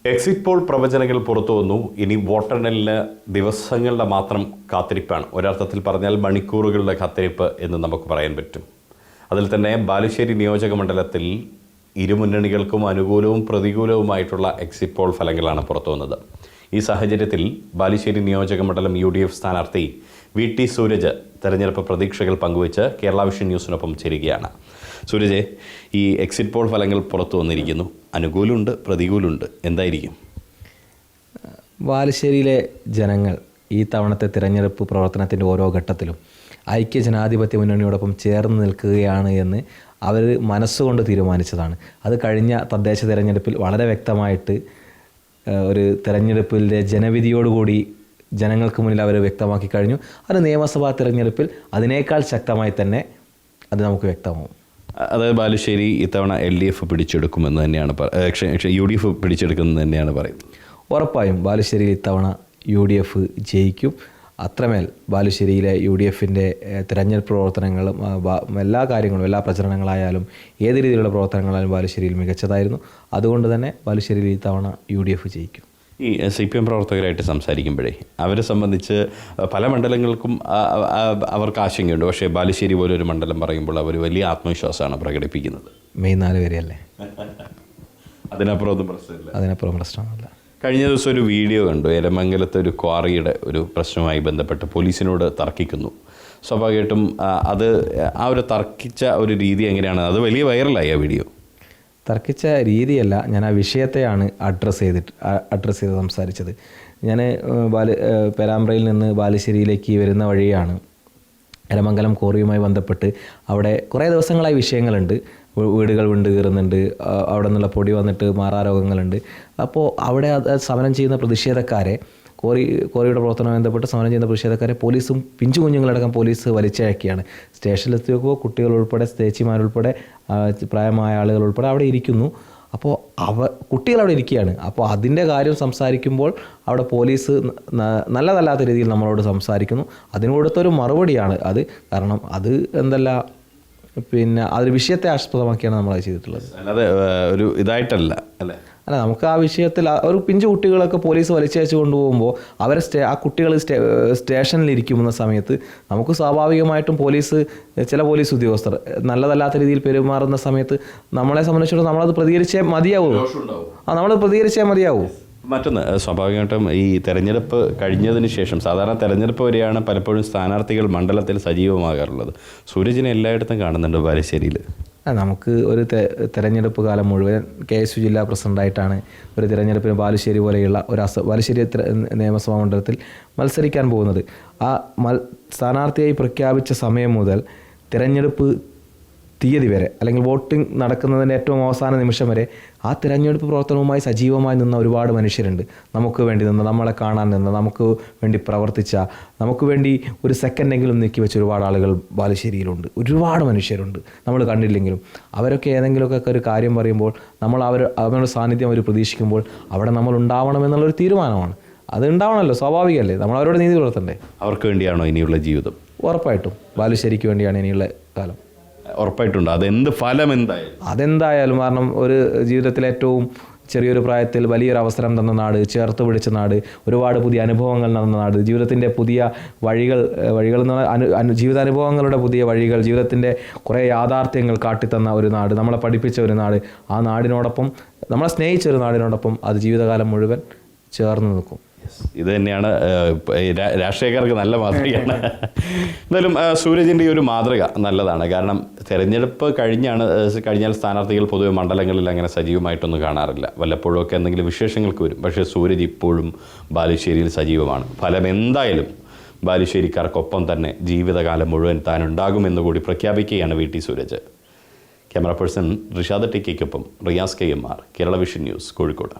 Exit poll പ്രവചനങ്ങൾ പുറത്തു വന്നു. ഇനി വോട്ടെണ്ണലിന് ദിവസങ്ങളുടെ മാത്രം കാത്തിരിപ്പാണ്. ഒരർത്ഥത്തിൽ പറഞ്ഞാൽ മണിക്കൂറുകളുടെ കാത്തിരിപ്പ് എന്ന് നമുക്ക് പറയാൻ പറ്റും. അതിൽ തന്നെ ബാലുശ്ശേരി നിയോജക മണ്ഡലത്തിൽ ഇരുമുന്നണികൾക്കും അനുകൂലവും പ്രതികൂലവുമായിട്ടുള്ള എക്സിറ്റ് പോൾ ഫലങ്ങളാണ് പുറത്തു വന്നത്. ഈ സാഹചര്യത്തിൽ ബാലുശ്ശേരി നിയോജക മണ്ഡലം UDF സ്ഥാനാർത്ഥി VT സൂരജ് തെരഞ്ഞെടുപ്പ് പ്രതീക്ഷകൾ പങ്കുവച്ച് കേരള വിഷൻ ന്യൂസിനൊപ്പം ചേരുകയാണ്. സൂരജ്, ഈ എക്സിറ്റ് പോൾ ഫലങ്ങൾ പുറത്തു വന്നിരിക്കുന്നു. അനുകൂലമുണ്ട്, പ്രതികൂലമുണ്ട്. എന്തായിരിക്കും? ബാലുശ്ശേരിയിലെ ജനങ്ങൾ ഈ തവണത്തെ തിരഞ്ഞെടുപ്പ് പ്രവർത്തനത്തിൻ്റെ ഓരോ ഘട്ടത്തിലും ഐക്യ ജനാധിപത്യ മുന്നണിയോടൊപ്പം ചേർന്ന് നിൽക്കുകയാണ് എന്ന് അവർ മനസ്സുകൊണ്ട് തീരുമാനിച്ചതാണ്. അത് കഴിഞ്ഞ തദ്ദേശ തിരഞ്ഞെടുപ്പിൽ വളരെ വ്യക്തമായിട്ട് ഒരു തിരഞ്ഞെടുപ്പിൻ്റെ ജനവിധിയോടുകൂടി ജനങ്ങൾക്ക് മുന്നിൽ അവർ വ്യക്തമാക്കി കഴിഞ്ഞു. അത് നിയമസഭാ തിരഞ്ഞെടുപ്പിൽ അതിനേക്കാൾ ശക്തമായി തന്നെ അത് നമുക്ക് വ്യക്തമാവും. അതായത് ബാലുശ്ശേരി ഇത്തവണ LDF പിടിച്ചെടുക്കുമെന്ന് തന്നെയാണ് UDF പിടിച്ചെടുക്കുമെന്ന് തന്നെയാണ് പറയുന്നത്. ഉറപ്പായും ബാലുശ്ശേരിയിൽ ഇത്തവണ UDF ജയിക്കും. അത്രമേൽ ബാലുശ്ശേരിയിലെ UDFൻ്റെ തിരഞ്ഞെടുപ്പ് പ്രവർത്തനങ്ങളും എല്ലാ കാര്യങ്ങളും, എല്ലാ പ്രചരണങ്ങളായാലും ഏത് രീതിയിലുള്ള പ്രവർത്തനങ്ങളായാലും ബാലുശ്ശേരിയിൽ മികച്ചതായിരുന്നു. അതുകൊണ്ട് തന്നെ ബാലുശ്ശേരിയിൽ ഇത്തവണ UDF ജയിക്കും. ഈ CPM പ്രവർത്തകരായിട്ട് സംസാരിക്കുമ്പോഴേ അവരെ സംബന്ധിച്ച് പല മണ്ഡലങ്ങൾക്കും അവർക്ക് ആശങ്കയുണ്ട്. പക്ഷേ ബാലുശ്ശേരി പോലൊരു മണ്ഡലം പറയുമ്പോൾ അവർ വലിയ ആത്മവിശ്വാസമാണ് പ്രകടിപ്പിക്കുന്നത്. മെയ് 4 വരെയല്ലേ, അതിനപ്പുറം പ്രശ്നമില്ല. അതിനപ്പുറം പ്രശ്നമല്ല. കഴിഞ്ഞ ദിവസം ഒരു വീഡിയോ കണ്ടു. എരമംഗലത്തെ ഒരു ക്വാറിയുടെ ഒരു പ്രശ്നവുമായി ബന്ധപ്പെട്ട് പോലീസിനോട് തർക്കിക്കുന്നു. സ്വാഭാവികമായിട്ടും അത് ആ ഒരു തർക്കിച്ച ഒരു രീതി എങ്ങനെയാണ്? അത് വലിയ വൈറലായി ആ വീഡിയോ. തർക്കിച്ച രീതിയല്ല, ഞാൻ ആ വിഷയത്തെയാണ് അഡ്രസ്സ് ചെയ്ത് സംസാരിച്ചത്. ഞാൻ പേരാമ്പ്രയിൽ നിന്ന് ബാലുശ്ശേരിയിലേക്ക് വരുന്ന വഴിയാണ്. എരമംഗലം കോറിയുമായി ബന്ധപ്പെട്ട് അവിടെ കുറേ ദിവസങ്ങളായി വിഷയങ്ങളുണ്ട്. വീടുകൾ വിണ്ട് കീറുന്നുണ്ട്, അവിടെ നിന്നുള്ള പൊടി വന്നിട്ട് മാറാരോഗങ്ങളുണ്ട്. അപ്പോൾ അവിടെ സമരം ചെയ്യുന്ന പ്രതിഷേധക്കാരെ, കോറിയുടെ പ്രവർത്തനവുമായി ബന്ധപ്പെട്ട് സമരം ചെയ്യുന്ന പ്രതിഷേധക്കാരെ പോലീസും പിഞ്ചു കുഞ്ഞുങ്ങളടക്കം പോലീസ് വലിച്ചഴക്കിയാണ്. സ്റ്റേഷനിലെത്തി നോക്കുമ്പോൾ കുട്ടികളുൾപ്പെടെ, ചേച്ചിമാരുൾപ്പെടെ, പ്രായമായ ആളുകൾ ഉൾപ്പെടെ അവിടെ ഇരിക്കുന്നു. അപ്പോൾ കുട്ടികൾ അവിടെ ഇരിക്കുകയാണ്. അപ്പോൾ അതിൻ്റെ കാര്യം സംസാരിക്കുമ്പോൾ അവിടെ പോലീസ് നല്ലതല്ലാത്ത രീതിയിൽ നമ്മളോട് സംസാരിക്കുന്നു. അതിന് കൊടുത്തൊരു മറുപടിയാണ് അത്. കാരണം അത് പിന്നെ അതൊരു വിഷയത്തെ ആസ്പദമാക്കിയാണ് നമ്മളത് ചെയ്തിട്ടുള്ളത്. അല്ലാതെ ഒരു ഇതായിട്ടല്ല അല്ലേ? അല്ല, നമുക്ക് ആ വിഷയത്തിൽ ഒരു പിഞ്ചു കുട്ടികളൊക്കെ പോലീസ് വലിച്ചയച്ച് കൊണ്ടുപോകുമ്പോൾ അവരെ ആ കുട്ടികൾ സ്റ്റേഷനിലിരിക്കുന്ന സമയത്ത് നമുക്ക് സ്വാഭാവികമായിട്ടും ചില പോലീസ് ഉദ്യോഗസ്ഥർ നല്ലതല്ലാത്ത രീതിയിൽ പെരുമാറുന്ന സമയത്ത് നമ്മളെ സംബന്ധിച്ചിടത്തോളം നമ്മളത് പ്രതികരിച്ചേ മതിയാവൂ. നമ്മൾ പ്രതികരിച്ചേ മതിയാവൂ. മറ്റൊന്ന്, സ്വാഭാവികമായിട്ടും ഈ തെരഞ്ഞെടുപ്പ് കഴിഞ്ഞതിന് ശേഷം, സാധാരണ തെരഞ്ഞെടുപ്പ് വരെയാണ് പലപ്പോഴും സ്ഥാനാർത്ഥികൾ മണ്ഡലത്തിൽ സജീവമാകാറുള്ളത്. സൂരജിനെ എല്ലായിടത്തും കാണുന്നുണ്ട് ബാലുശ്ശേരിയിൽ. നമുക്ക് ഒരു തെരഞ്ഞെടുപ്പ് കാലം മുഴുവൻ KSU ജില്ലാ പ്രസിഡൻ്റായിട്ടാണ് ഒരു തിരഞ്ഞെടുപ്പിന് ബാലുശ്ശേരി പോലെയുള്ള ബാലുശ്ശേരി നിയമസഭാ മണ്ഡലത്തിൽ മത്സരിക്കാൻ പോകുന്നത്. ആ സ്ഥാനാർത്ഥിയായി പ്രഖ്യാപിച്ച സമയം മുതൽ തിരഞ്ഞെടുപ്പ് തീയതി വരെ, അല്ലെങ്കിൽ വോട്ടിംഗ് നടക്കുന്നതിൻ്റെ ഏറ്റവും അവസാന നിമിഷം വരെ ആ തിരഞ്ഞെടുപ്പ് പ്രവർത്തനവുമായി സജീവമായി നിന്ന ഒരുപാട് മനുഷ്യരുണ്ട്. നമുക്ക് വേണ്ടി നിന്ന്, നമ്മളെ കാണാൻ നിന്ന്, നമുക്ക് വേണ്ടി പ്രവർത്തിച്ച, നമുക്ക് വേണ്ടി ഒരു സെക്കൻഡെങ്കിലും നീക്കി വെച്ച ഒരുപാട് ആളുകൾ ബാലുശ്ശേരിയിലുണ്ട്. ഒരുപാട് മനുഷ്യരുണ്ട്, നമ്മൾ കണ്ടില്ലെങ്കിലും. അവരൊക്കെ ഏതെങ്കിലുമൊക്കെ ഒരു കാര്യം പറയുമ്പോൾ അവരുടെ സാന്നിധ്യം അവർ പ്രതീക്ഷിക്കുമ്പോൾ അവിടെ നമ്മൾ ഉണ്ടാവണമെന്നുള്ളൊരു തീരുമാനമാണ്. അത് ഉണ്ടാവണമല്ലോ, സ്വാഭാവികമല്ലേ. നമ്മൾ അവരോട് നീതി പുലർത്തണ്ടേ. അവർക്ക് വേണ്ടിയാണോ ഇനിയുള്ള ജീവിതം? ഉറപ്പായിട്ടും ബാലുശ്ശേരിക്ക് വേണ്ടിയാണ് ഇനിയുള്ള കാലം. ഉറപ്പായിട്ടുണ്ട്. അതെന്തായാലും കാരണം ഒരു ജീവിതത്തിൽ ഏറ്റവും ചെറിയൊരു പ്രായത്തിൽ വലിയൊരു അവസരം തന്ന നാട്, ചേർത്ത് പിടിച്ച നാട്, ഒരുപാട് പുതിയ അനുഭവങ്ങൾ നടന്ന നാട്, ജീവിതത്തിൻ്റെ പുതിയ വഴികൾ എന്ന് പറഞ്ഞാൽ ജീവിതാനുഭവങ്ങളുടെ പുതിയ വഴികൾ, ജീവിതത്തിൻ്റെ കുറേ യാഥാർത്ഥ്യങ്ങൾ കാട്ടിത്തന്ന ഒരു നാട്, നമ്മളെ പഠിപ്പിച്ച ഒരു നാട്, ആ നാടിനോടൊപ്പം, നമ്മളെ സ്നേഹിച്ച ഒരു നാടിനോടൊപ്പം അത് ജീവിതകാലം മുഴുവൻ ചേർന്ന് നിൽക്കും. ഇത് തന്നെയാണ് രാഷ്ട്രീയക്കാർക്ക് നല്ല മാതൃകയാണ്. എന്തായാലും സൂരജിൻ്റെ ഈ ഒരു മാതൃക നല്ലതാണ്. കാരണം തെരഞ്ഞെടുപ്പ് കഴിഞ്ഞാൽ സ്ഥാനാർത്ഥികൾ പൊതുവെ മണ്ഡലങ്ങളിൽ അങ്ങനെ സജീവമായിട്ടൊന്നും കാണാറില്ല. വല്ലപ്പോഴും ഒക്കെ എന്തെങ്കിലും വിശേഷങ്ങൾക്ക് വരും. പക്ഷേ സൂരജ് ഇപ്പോഴും ബാലുശ്ശേരിയിൽ സജീവമാണ്. ഫലം എന്തായാലും ബാലുശ്ശേരിക്കാർക്കൊപ്പം തന്നെ ജീവിതകാലം മുഴുവൻ താനുണ്ടാകുമെന്ന് കൂടി പ്രഖ്യാപിക്കുകയാണ് VT Suraj. Camera person Rishad ടിക്കൊപ്പം Riyas KMR, Kerala vision news, Kozhikode.